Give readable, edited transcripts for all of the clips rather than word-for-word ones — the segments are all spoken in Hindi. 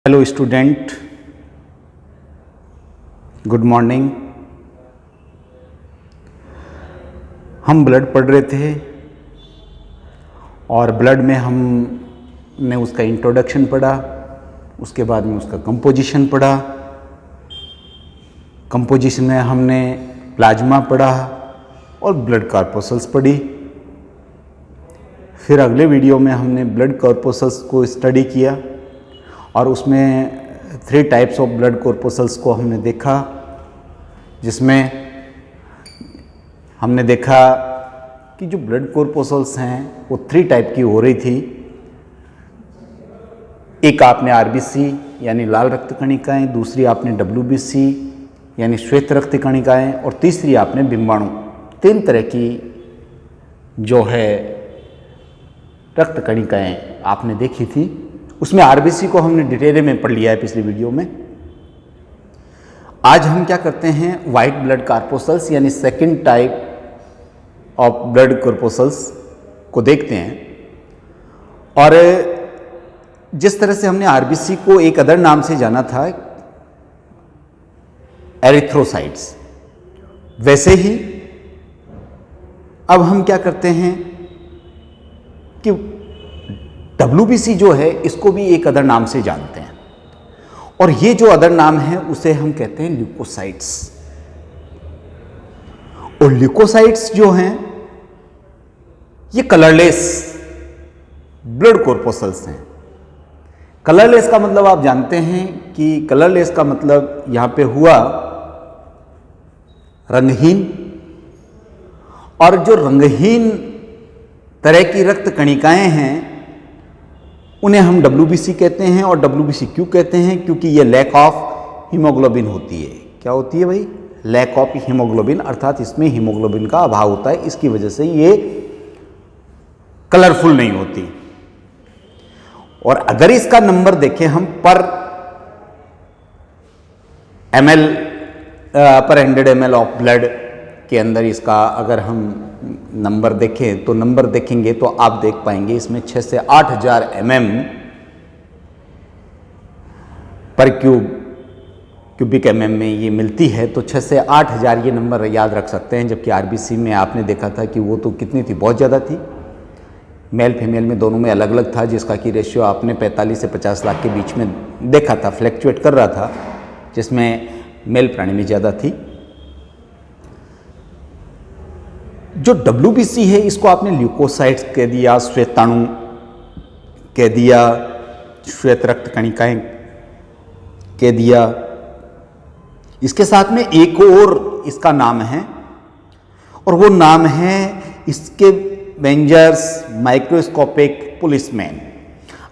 Hello student, good morning. हम ब्लड पढ़ रहे थे और ब्लड में हमने उसका इंट्रोडक्शन पढ़ा, उसके बाद में उसका कंपोजिशन पढ़ा। कंपोजिशन में हमने प्लाज्मा पढ़ा और ब्लड कॉर्पोसल्स पढ़ी। फिर अगले वीडियो में हमने ब्लड कॉर्पोसल्स को स्टडी किया और उसमें 3 टाइप्स ऑफ ब्लड कॉर्पोसल्स को हमने देखा, जिसमें हमने देखा कि जो ब्लड कॉर्पोसल्स हैं वो 3 टाइप की हो रही थी। एक आपने आरबीसी यानी लाल रक्त कणिकाएं, दूसरी आपने डब्ल्यूबीसी यानी श्वेत रक्त कणिकाएं और तीसरी आपने बिंबाणु। 3 तरह की जो है रक्त कणिकाएं आपने देखी थी। उसमें आरबीसी को हमने डिटेल में पढ़ लिया है पिछली वीडियो में। आज हम क्या करते हैं, वाइट ब्लड कॉर्पोसल्स यानी second type of blood corpuscles को देखते हैं। और जिस तरह से हमने आरबीसी को एक अदर नाम से जाना था, एरिथ्रोसाइट्स, वैसे ही अब हम क्या करते हैं कि डब्ल्यूबीसी जो है इसको भी एक अदर नाम से जानते हैं, और ये जो अदर नाम है उसे हम कहते हैं ल्यूकोसाइट्स। और ल्यूकोसाइट्स जो हैं ये कलरलेस ब्लड कॉर्पोसल्स हैं। कलरलेस का मतलब आप जानते हैं कि कलरलेस का मतलब यहां पे हुआ रंगहीन। और जो रंगहीन तरह की रक्त कणिकाएं हैं उन्हें हम डब्ल्यूबीसी कहते हैं। और डब्ल्यूबीसी क्यों कहते हैं? क्योंकि ये लैक ऑफ हीमोग्लोबिन होती है। क्या होती है भाई? लैक ऑफ हीमोग्लोबिन, अर्थात इसमें हीमोग्लोबिन का अभाव होता है। इसकी वजह से ये कलरफुल नहीं होती। और अगर इसका नंबर देखें हम पर ml पर 100 ml ऑफ ब्लड के अंदर, इसका अगर हम नंबर देखें तो नंबर देखेंगे तो आप देख पाएंगे इसमें 6 से 8000 mm पर क्यूबिक mm में ये मिलती है। तो 6 से 8000 ये नंबर याद रख सकते हैं। जबकि आरबीसी में आपने देखा था कि वो तो कितनी थी, बहुत ज़्यादा थी। मेल फीमेल में दोनों में अलग अलग था, जिसका कि रेशियो आपने 45 से 50 लाख के बीच में देखा था, फ्लैक्चुएट कर रहा था, जिसमें मेल प्राणी में ज़्यादा थी। जो डब्ल्यूबीसी है इसको आपने ल्यूकोसाइट्स कह दिया, श्वेताणु कह दिया, श्वेत रक्त कणिकाएं कह दिया। इसके साथ में एक और इसका नाम है, और वो नाम है इसके वेंजर्स माइक्रोस्कोपिक पुलिसमैन।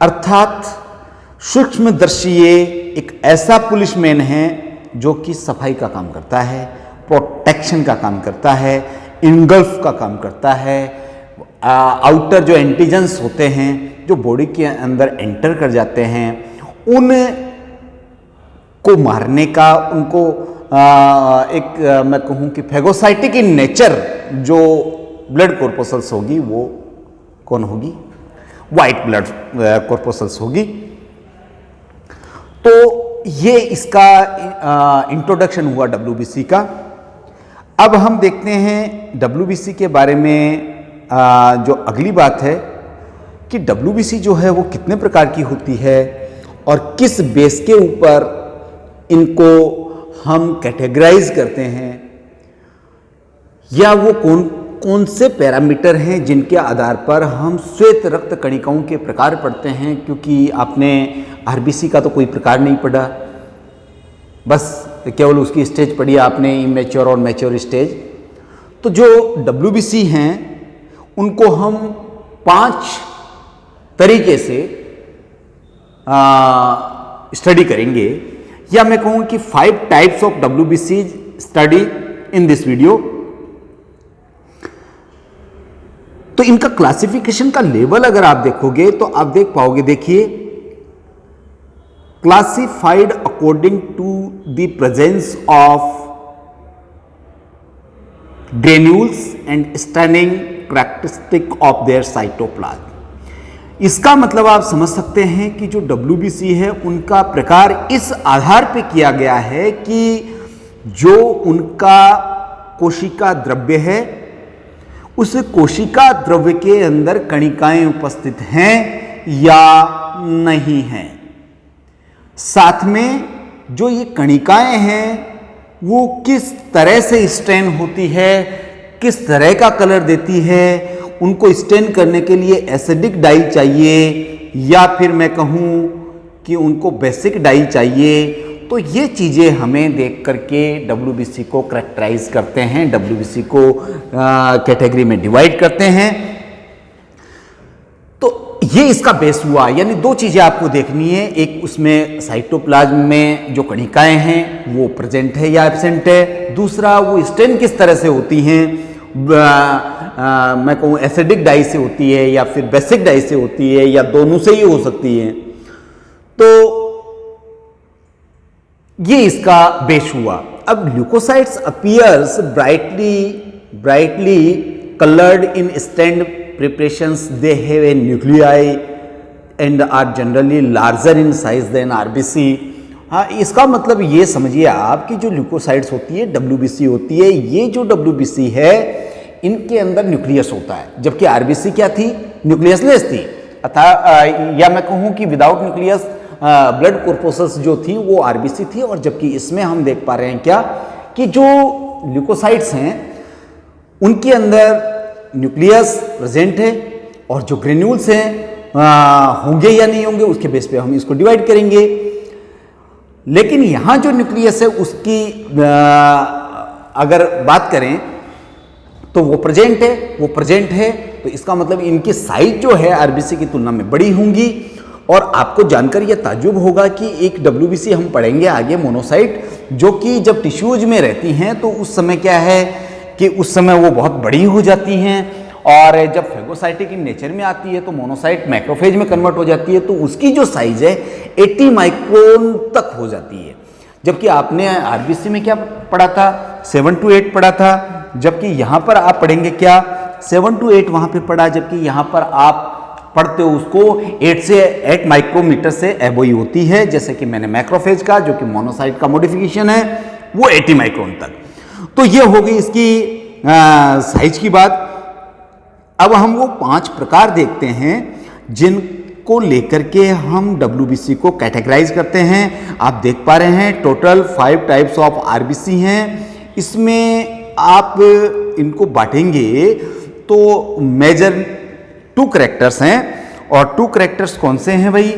अर्थात सूक्ष्मदर्शी एक ऐसा पुलिसमैन है जो कि सफाई का काम करता है, प्रोटेक्शन का काम करता है, इनगल्फ का काम करता है। आउटर जो एंटीजेंस होते हैं जो बॉडी के अंदर एंटर कर जाते हैं, उन को मारने का, उनको मैं कहूँ कि फैगोसाइटिक इन नेचर जो ब्लड कॉर्पोसल्स होगी वो कौन होगी? वाइट ब्लड कॉर्पोसल्स होगी। तो ये इसका इंट्रोडक्शन हुआ डब्ल्यूबीसी का। अब हम देखते हैं डब्ल्यूबीसी के बारे में जो अगली बात है कि डब्ल्यूबीसी जो है वो कितने प्रकार की होती है और किस बेस के ऊपर इनको हम कैटेगराइज करते हैं, या वो कौन से पैरामीटर हैं जिनके आधार पर हम श्वेत रक्त कणिकाओं के प्रकार पढ़ते हैं। क्योंकि आपने आरबीसी का तो कोई प्रकार नहीं पढ़ा, बस केवल उसकी स्टेज पढ़ी आपने, इमेच्योर और मैच्योर स्टेज। तो जो डब्ल्यूबीसी हैं उनको हम 5 तरीके से स्टडी करेंगे, या मैं कहूँ कि 5 types of WBC study in this video. तो इनका क्लासिफिकेशन का लेवल अगर आप देखोगे तो आप देख पाओगे, देखिए, classified according to the presence of granules and staining characteristic of their cytoplasm। इसका मतलब आप समझ सकते हैं कि जो WBC है उनका प्रकार इस आधार पे किया गया है कि जो उनका कोशिका द्रव्य है उस कोशिका द्रव्य के अंदर कणिकाएं उपस्थित हैं या नहीं हैं। साथ में जो ये कणिकाएं हैं वो किस तरह से स्टेन होती है, किस तरह का कलर देती है, उनको स्टेन करने के लिए एसिडिक डाई चाहिए या फिर मैं कहूँ कि उनको बेसिक डाई चाहिए। तो ये चीज़ें हमें देख करके WBC को करेक्टराइज करते हैं, WBC को कैटेगरी में डिवाइड करते हैं। तो ये इसका बेस हुआ, यानी दो चीज़ें आपको देखनी है, एक उसमें साइटोप्लाज्म में जो कणिकाएं हैं वो प्रेजेंट है या एब्सेंट है, दूसरा वो स्टेन किस तरह से होती हैं, मैं कहूँ एसिडिक डाई से होती है या फिर बेसिक डाई से होती है या दोनों से ही हो सकती है। तो ये इसका बेस हुआ। अब leukocytes appears brightly coloured in stained preparations, they have a nuclei and are generally larger in size than RBC। हाँ, इसका मतलब ये समझिए आप कि जो ल्यूकोसाइट्स होती है WBC होती है, ये जो WBC है इनके अंदर न्यूक्लियस होता है, जबकि RBC क्या थी, न्यूक्लियसलेस थी, अतः या मैं कहूँ कि विदाउट न्यूक्लियस ब्लड कॉर्पोसल्स जो थी वो RBC थी। और जबकि इसमें हम देख पा रहे हैं क्या कि जो ल्यूकोसाइट्स हैं उनके अंदर न्यूक्लियस प्रेजेंट है और जो ग्रेन्यूल्स हैं होंगे या नहीं होंगे उसके बेस पे हम इसको डिवाइड करेंगे। लेकिन यहां जो न्यूक्लियस है उसकी अगर बात करें तो वो प्रेजेंट है, तो इसका मतलब इनकी साइज जो है RBC की तुलना में बड़ी होंगी। और आपको जानकर यह ताज्जुब होगा कि एक WBC हम पढ़ेंगे आगे, मोनोसाइट, जो कि जब टिश्यूज में रहती हैं तो उस समय क्या है कि उस समय वो बहुत बड़ी हो जाती हैं, और जब फेगोसाइटिक इन नेचर में आती है तो मोनोसाइट मैक्रोफेज में कन्वर्ट हो जाती है, तो उसकी जो साइज है 80 माइक्रोन तक हो जाती है। जबकि आपने RBC में क्या पढ़ा था, 7 to 8 पढ़ा था, जबकि यहाँ पर आप पढ़ेंगे क्या, 7 to 8 वहाँ पे पढ़ा, जबकि यहाँ पर आप पढ़ते हो उसको 8 माइक्रोमीटर से एबो ही होती है। जैसे कि मैंने मैक्रोफेज का, जो कि मोनोसाइट का मॉडिफिकेशन है, वो 80 माइक्रोन तक। तो ये हो गई इसकी साइज की बात। अब हम वो 5 प्रकार देखते हैं जिनको लेकर के हम WBC को कैटेगराइज करते हैं। आप देख पा रहे हैं टोटल 5 टाइप्स ऑफ RBC हैं। इसमें आप इनको बांटेंगे तो मेजर 2 कैरेक्टर्स हैं, और 2 कैरेक्टर्स कौन से हैं भाई,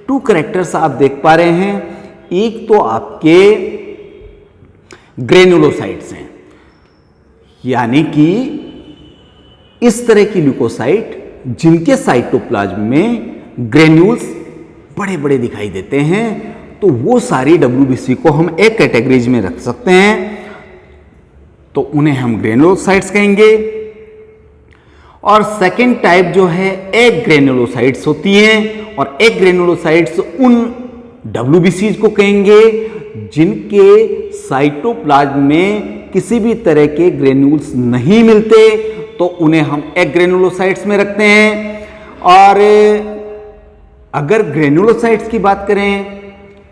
2 कैरेक्टर्स आप देख पा रहे हैं। एक तो आपके ग्रेनुलोसाइट्स हैं, यानी कि इस तरह की ल्यूकोसाइट जिनके साइटोप्लाज्म में ग्रेन्यूल्स बड़े बड़े दिखाई देते हैं, तो वो सारी WBC को हम एक कैटेगरीज में रख सकते हैं, तो उन्हें हम ग्रेनुलोसाइट्स कहेंगे। और सेकेंड टाइप जो है एक ग्रेनुलोसाइट्स होती हैं, और एक ग्रेनुलोसाइट्स उन WBCs को कहेंगे जिनके साइटोप्लाज्म में किसी भी तरह के ग्रेन्यूल्स नहीं मिलते, तो उन्हें हम एक ग्रेनुलोसाइट्स में रखते हैं। और अगर ग्रेनुलोसाइट्स की बात करें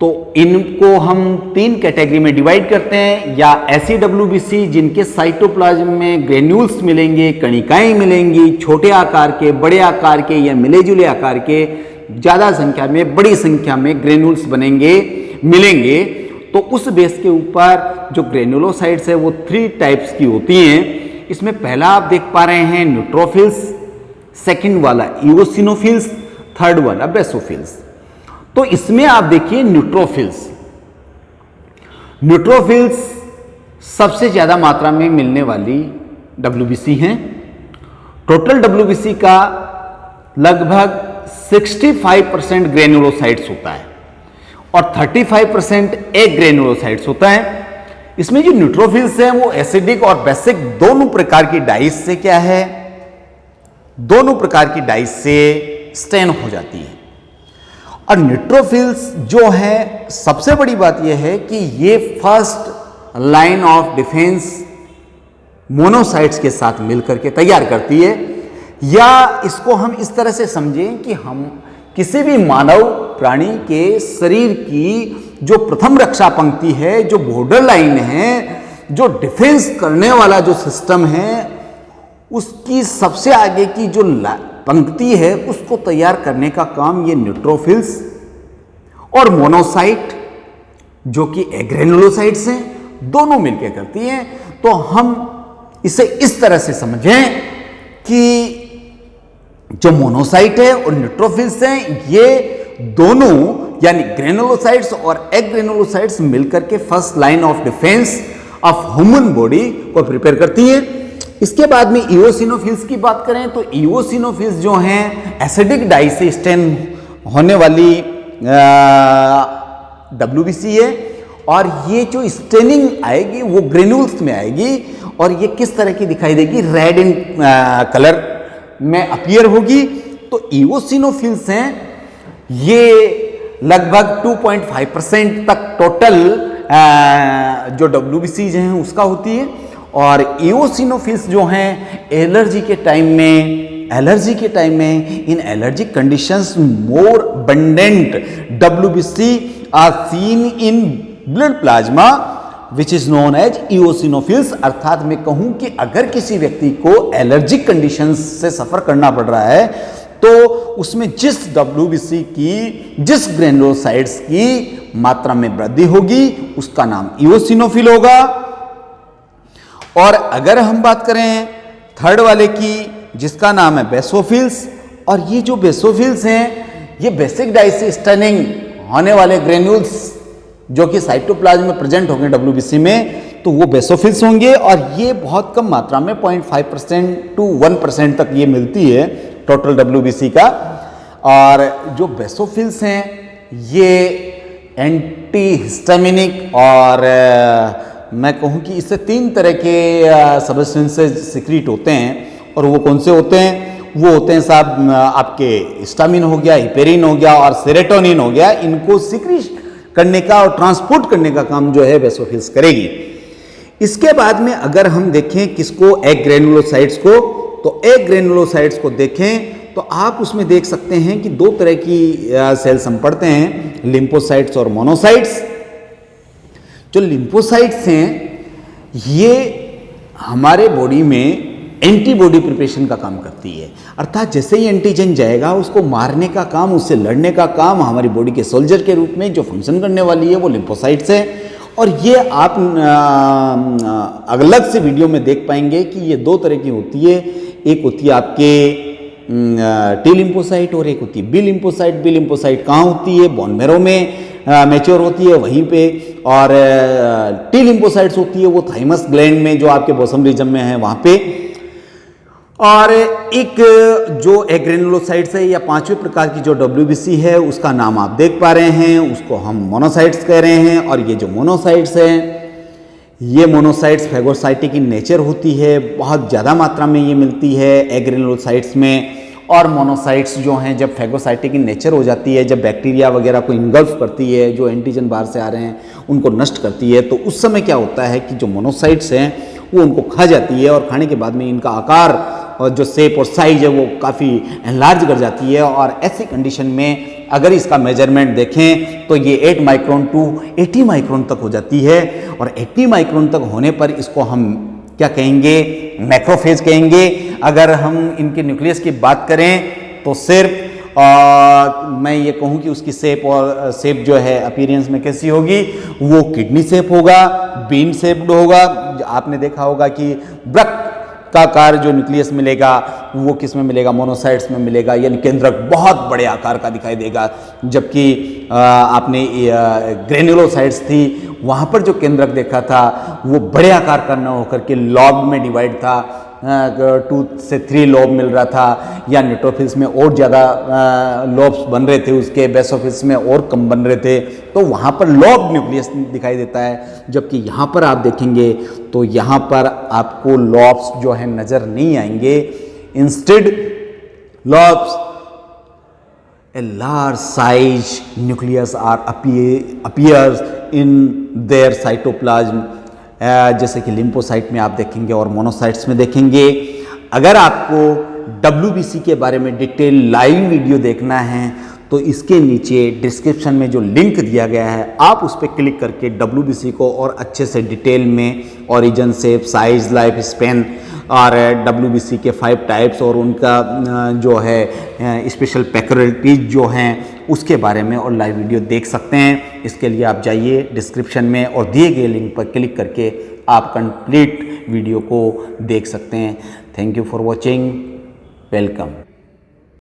तो इनको हम 3 कैटेगरी में डिवाइड करते हैं, या ऐसी WBC जिनके साइटोप्लाज्म में ग्रेन्यूल्स मिलेंगे, कणिकाएं मिलेंगी, छोटे आकार के, बड़े आकार के या मिले जुले आकार के, ज़्यादा संख्या में, बड़ी संख्या में ग्रेन्यूल्स मिलेंगे। तो उस बेस के ऊपर जो ग्रेनुलोसाइट्स है वो 3 टाइप्स की होती हैं। इसमें पहला आप देख पा रहे हैं न्यूट्रोफिल्स, सेकंड वाला इओसिनोफिल्स, थर्ड वाला बेसोफिल्स। तो इसमें आप देखिए न्यूट्रोफिल्स सबसे ज्यादा मात्रा में मिलने वाली WBC हैं। टोटल WBC का लगभग 65% ग्रेनुलोसाइट्स होता है और 35% एक ग्रेनुलोसाइट्स होता है। इसमें जो न्यूट्रोफिल्स हैं वो एसिडिक और बेसिक दोनों प्रकार की डाइस से क्या है, दोनों प्रकार की डाइस से स्टेन हो जाती है। और न्यूट्रोफिल्स जो है, सबसे बड़ी बात यह है कि ये first line of defence monocytes के साथ मिलकर के तैयार करती है, या इसको हम इस तरह से समझें कि हम किसी भी मानव प्राणी के शरीर की जो प्रथम रक्षा पंक्ति है, जो बॉर्डर लाइन है, जो डिफेंस करने वाला जो सिस्टम है, उसकी सबसे आगे की जो पंक्ति है उसको तैयार करने का काम ये न्यूट्रोफिल्स और मोनोसाइट जो कि एग्रेनुलोसाइट्स हैं, दोनों मिलकर करती हैं। तो हम इसे इस तरह से समझें कि जो मोनोसाइट है और न्यूट्रोफिल्स हैं, ये दोनों यानी ग्रेनुलोसाइट्स और एग्रेनुलोसाइट्स मिलकर के first line of defence of human body को प्रिपेयर करती है। इसके बाद में इओसिनोफिल्स की बात करें तो इओसिनोफिल्स जो हैं एसिडिक डाई से स्टेन होने वाली WBC है, और ये जो स्टेनिंग आएगी वो ग्रेन्यूल्स में आएगी, और ये किस तरह की दिखाई देगी, रेड इन कलर में अपीयर होगी। तो इओसिनोफिल्स हैं, ये लगभग 2.5% तक टोटल जो WBCs हैं उसका होती है। और इओसिनोफिल्स जो हैं एलर्जी के टाइम में in allergic conditions more abundant WBC are seen in blood plasma which is known as eosinophils. अर्थात मैं कहूं कि अगर किसी व्यक्ति को एलर्जिक कंडीशंस से सफर करना पड़ रहा है तो उसमें जिस WBC की, जिस ग्रेनुलोसाइट्स की मात्रा में वृद्धि होगी उसका नाम इओसिनोफिल होगा। और अगर हम बात करें थर्ड वाले की जिसका नाम है बेसोफिल्स, और ये जो बेसोफिल्स हैं ये बेसिक डाई से स्टेनिंग होने वाले ग्रेन्यूल्स जो कि साइटोप्लाज्म में प्रेजेंट होंगे WBC में, तो वो बेसोफिल्स होंगे, और ये बहुत कम मात्रा में 0.5% to 1% तक ये मिलती है टोटल WBC का। और जो बेसोफिल्स हैं ये एंटी हिस्टामिनिक, और मैं कहूँ कि इससे 3 तरह के सब्सटेंसेस सिक्रीट होते हैं, और वो कौन से होते हैं? वो होते हैं साहब आपके हिस्टामिन हो गया, हिपेरिन हो गया और सेरोटोनिन हो गया। इनको सिक्रीट करने का और ट्रांसपोर्ट करने का काम जो है बेसोफिल्स करेगी। इसके बाद में अगर हम देखें किसको, एग्रेनुलोसाइट्स को, तो एग्रेनुलोसाइट्स को देखें तो आप उसमें देख सकते हैं कि 2 तरह की सेल्स हम पढ़ते हैं, लिम्फोसाइट्स और मोनोसाइट्स। जो लिम्फोसाइट्स हैं ये हमारे बॉडी में एंटीबॉडी प्रिपरेशन का काम करती है, अर्थात जैसे ही एंटीजन जाएगा उसको मारने का काम, उससे लड़ने का काम हमारी बॉडी के सोल्जर के रूप में जो फंक्शन करने वाली है वो लिम्फोसाइट्स है। और ये आप अलग से वीडियो में देख पाएंगे कि ये 2 तरह की होती है, एक होती है आपके टी लिम्फोसाइट और एक होती है बी लिम्फोसाइट। बी लिम्फोसाइट कहाँ होती है? बोन मैरो में मैच्योर होती है वहीं पे, और टी लिम्फोसाइट्स होती है वो थाइमस ग्लैंड में जो आपके बोसम रीजन में है वहाँ पे। और एक जो एग्रेनुलोसाइट्स है या 5वें प्रकार की जो WBC है उसका नाम आप देख पा रहे हैं, उसको हम मोनोसाइट्स कह रहे हैं। और ये जो मोनोसाइट्स हैं ये मोनोसाइट्स फैगोसाइटिक इन नेचर होती है, बहुत ज़्यादा मात्रा में ये मिलती है एग्रेनुलोसाइट्स में। और मोनोसाइट्स जो हैं जब फैगोसाइटिक इन नेचर हो जाती है, जब बैक्टीरिया वगैरह को इनगल्फ करती है, जो एंटीजन बाहर से आ रहे हैं उनको नष्ट करती है, तो उस समय क्या होता है कि जो मोनोसाइट्स हैं वो उनको खा जाती है, और खाने के बाद में इनका आकार और जो शेप और साइज है वो काफ़ी एनलार्ज कर जाती है। और ऐसी कंडीशन में अगर इसका मेजरमेंट देखें तो ये 8 माइक्रोन टू 80 माइक्रोन तक हो जाती है, और 80 माइक्रोन तक होने पर इसको हम क्या कहेंगे? मैक्रोफेज कहेंगे। अगर हम इनके न्यूक्लियस की बात करें तो सिर्फ मैं ये कहूँ कि उसकी शेप जो है अपीयरेंस में कैसी होगी, वो किडनी शेप होगा, बीन शेप्ड होगा। आपने देखा होगा कि वृक्क का आकार जो न्यूक्लियस मिलेगा वो किस में मिलेगा? मोनोसाइट्स में मिलेगा, यानी केंद्रक बहुत बड़े आकार का दिखाई देगा। जबकि आपने ग्रेनुलोसाइट्स थी वहाँ पर जो केंद्रक देखा था वो बड़े आकार का न होकर के लॉब में डिवाइड था, 2 से 3 लोब मिल रहा था, या न्यूट्रोफिल्स में और ज़्यादा लोब्स बन रहे थे उसके, बेसोफिल्स में और कम बन रहे थे, तो वहाँ पर लोब न्यूक्लियस दिखाई देता है। जबकि यहाँ पर आप देखेंगे तो यहाँ पर आपको लोब्स जो है नज़र नहीं आएंगे। Instead lobes a large size nucleus are appears in their cytoplasm, जैसे कि लिम्फोसाइट में आप देखेंगे और मोनोसाइट्स में देखेंगे। अगर आपको WBC के बारे में डिटेल लाइव वीडियो देखना है तो इसके नीचे डिस्क्रिप्शन में जो लिंक दिया गया है आप उस पर क्लिक करके WBC को और अच्छे से डिटेल में origin, shape, size, life span और WBC के 5 टाइप्स और उनका जो है स्पेशल पेक्युलरिटीज जो हैं उसके बारे में और लाइव वीडियो देख सकते हैं। इसके लिए आप जाइए डिस्क्रिप्शन में और दिए गए लिंक पर क्लिक करके आप कंप्लीट वीडियो को देख सकते हैं। Thank you for watching, welcome.